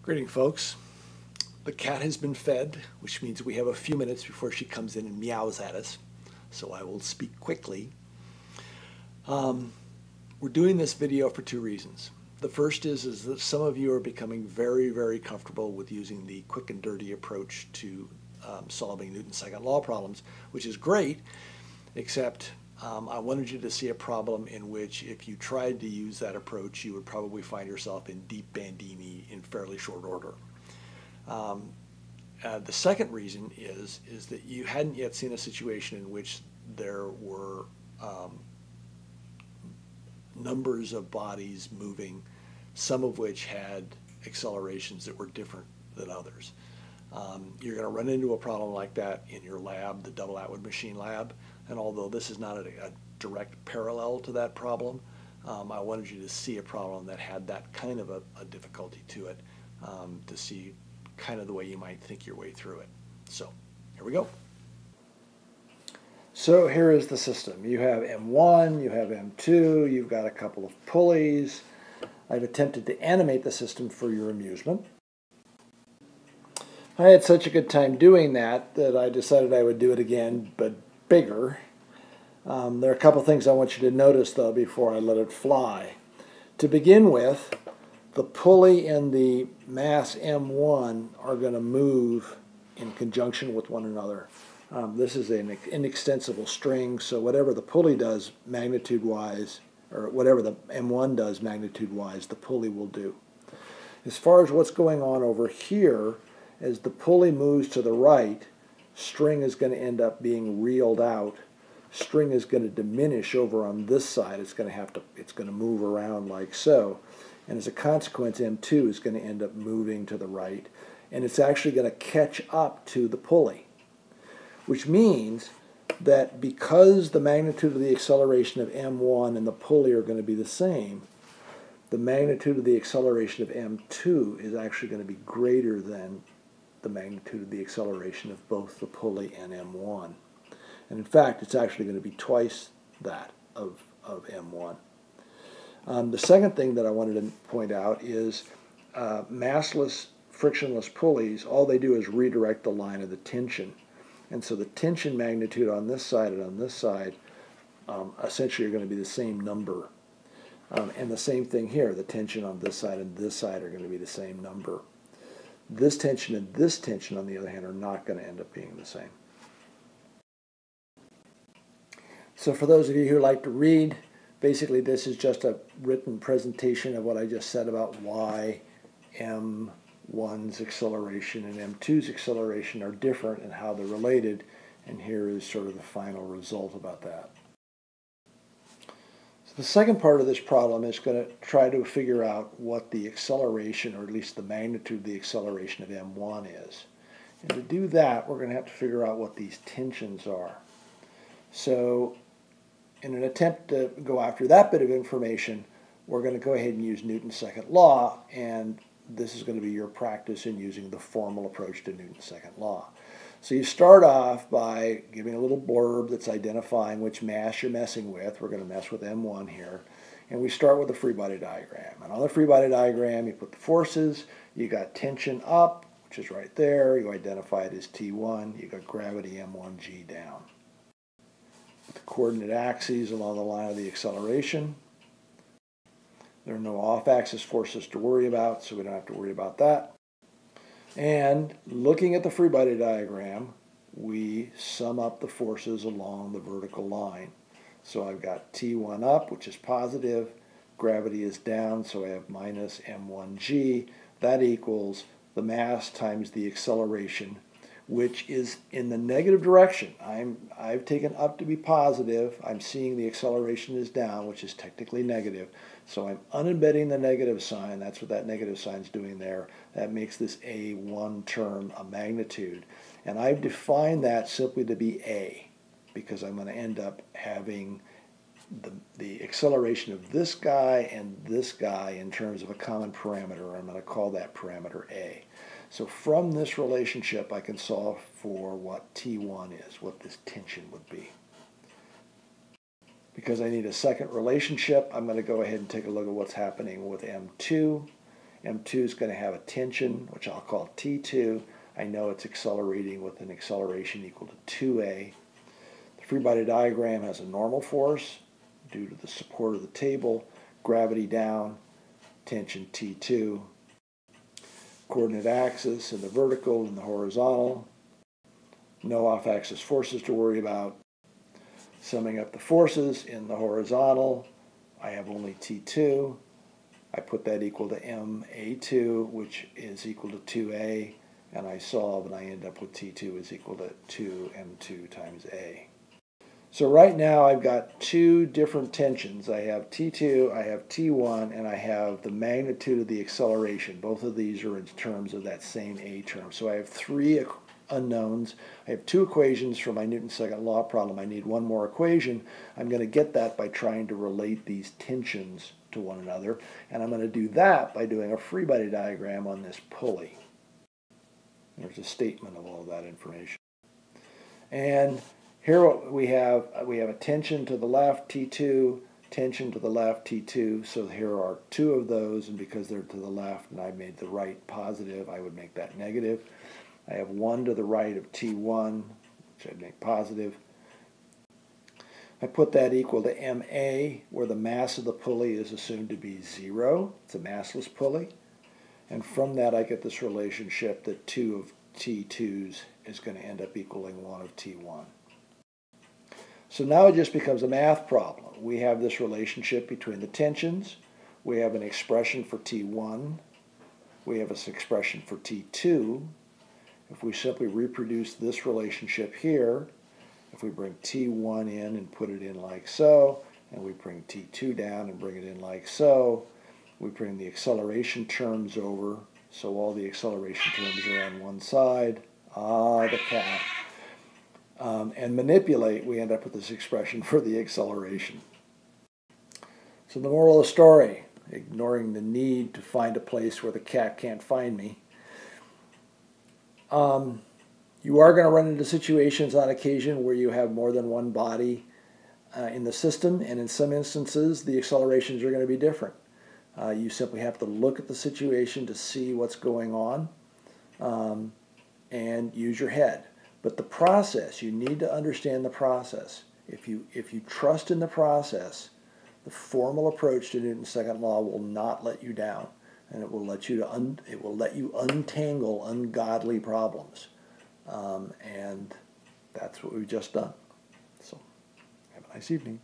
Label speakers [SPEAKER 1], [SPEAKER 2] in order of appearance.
[SPEAKER 1] Greeting, folks. The cat has been fed, which means we have a few minutes before she comes in and meows at us, so I will speak quickly. We're doing this video for two reasons. The first is that some of you are becoming very, very comfortable with using the quick and dirty approach to solving Newton's second law problems, which is great, except I wanted you to see a problem in which if you tried to use that approach, you would probably find yourself in deep Bandini in fairly short order. The second reason is that you hadn't yet seen a situation in which there were numbers of bodies moving, some of which had accelerations that were different than others. You're going to run into a problem like that in your lab, the double Atwood machine lab, and although this is not a direct parallel to that problem, I wanted you to see a problem that had that kind of a difficulty to it, to see kind of the way you might think your way through it. So here we go. So here is the system. You have M1, you have M2, you've got a couple of pulleys. I've attempted to animate the system for your amusement. I had such a good time doing that I decided I would do it again, but bigger. There are a couple things I want you to notice, though, before I let it fly. To begin with, the pulley and the mass M1 are going to move in conjunction with one another. This is an inextensible string, so whatever the pulley does magnitude-wise, or whatever the M1 does magnitude-wise, the pulley will do. As far as what's going on over here, as the pulley moves to the right, string is going to end up being reeled out. String is going to diminish over on this side. It's going to move around like so. And as a consequence, M2 is going to end up moving to the right. And it's actually going to catch up to the pulley, which means that because the magnitude of the acceleration of M1 and the pulley are going to be the same, the magnitude of the acceleration of M2 is actually going to be greater than the magnitude of the acceleration of both the pulley and M1. And in fact, it's actually going to be twice that of M1. The second thing that I wanted to point out is massless, frictionless pulleys, all they do is redirect the line of the tension. And so the tension magnitude on this side and on this side essentially are going to be the same number. And the same thing here, the tension on this side and this side are going to be the same number. This tension and this tension, on the other hand, are not going to end up being the same. So for those of you who like to read, basically this is just a written presentation of what I just said about why M1's acceleration and M2's acceleration are different and how they're related, and here is sort of the final result about that. So the second part of this problem is going to try to figure out what the acceleration, or at least the magnitude of the acceleration of M1 is. And to do that, we're going to have to figure out what these tensions are. So in an attempt to go after that bit of information, we're going to go ahead and use Newton's second law, and this is going to be your practice in using the formal approach to Newton's second law. So you start off by giving a little blurb that's identifying which mass you're messing with. We're going to mess with M1 here. And we start with the free body diagram. And on the free body diagram, you put the forces. You got tension up, which is right there. You identify it as T1. You got gravity M1G down. The coordinate axes along the line of the acceleration. There are no off-axis forces to worry about, so we don't have to worry about that. And looking at the free body diagram, we sum up the forces along the vertical line. So I've got T1 up, which is positive. Gravity is down, so I have minus M1G. That equals the mass times the acceleration, which is in the negative direction. I've taken up to be positive. I'm seeing the acceleration is down, which is technically negative. So I'm unembedding the negative sign. That's what that negative sign is doing there. That makes this A1 term a magnitude. And I've defined that simply to be A, because I'm going to end up having the acceleration of this guy and this guy in terms of a common parameter. I'm going to call that parameter A. So from this relationship, I can solve for what T1 is, what this tension would be. Because I need a second relationship, I'm going to go ahead and take a look at what's happening with M2. M2 is going to have a tension, which I'll call T2. I know it's accelerating with an acceleration equal to 2a. The free body diagram has a normal force due to the support of the table, gravity down, tension T2, coordinate axis in the vertical and the horizontal, no off-axis forces to worry about. Summing up the forces in the horizontal, I have only T2. I put that equal to MA2, which is equal to 2A, and I solve and I end up with T2 is equal to 2M2 times A. So right now I've got two different tensions. I have T2, I have T1, and I have the magnitude of the acceleration. Both of these are in terms of that same A term. So I have three unknowns. I have two equations for my Newton's second law problem. I need one more equation. I'm going to get that by trying to relate these tensions to one another, and I'm going to do that by doing a free body diagram on this pulley. There's a statement of all of that information. And here we have a tension to the left, T2, tension to the left, T2. So here are two of those, and because they're to the left and I made the right positive, I would make that negative. I have one to the right of T1, which I'd make positive. I put that equal to MA, where the mass of the pulley is assumed to be 0. It's a massless pulley. And from that I get this relationship that 2 of T2s is going to end up equaling 1 of T1. So now it just becomes a math problem. We have this relationship between the tensions. We have an expression for T1. We have an expression for T2. If we simply reproduce this relationship here, if we bring T1 in and put it in like so, and we bring T2 down and bring it in like so, we bring the acceleration terms over, so all the acceleration terms are on one side, the cat, and manipulate, we end up with this expression for the acceleration. So the moral of the story, ignoring the need to find a place where the cat can't find me, you are going to run into situations on occasion where you have more than one body in the system, and in some instances the accelerations are going to be different. You simply have to look at the situation to see what's going on and use your head. But the process, you need to understand the process. If you trust in the process, the formal approach to Newton's second law will not let you down, and it will let you untangle ungodly problems. And that's what we've just done. So have a nice evening.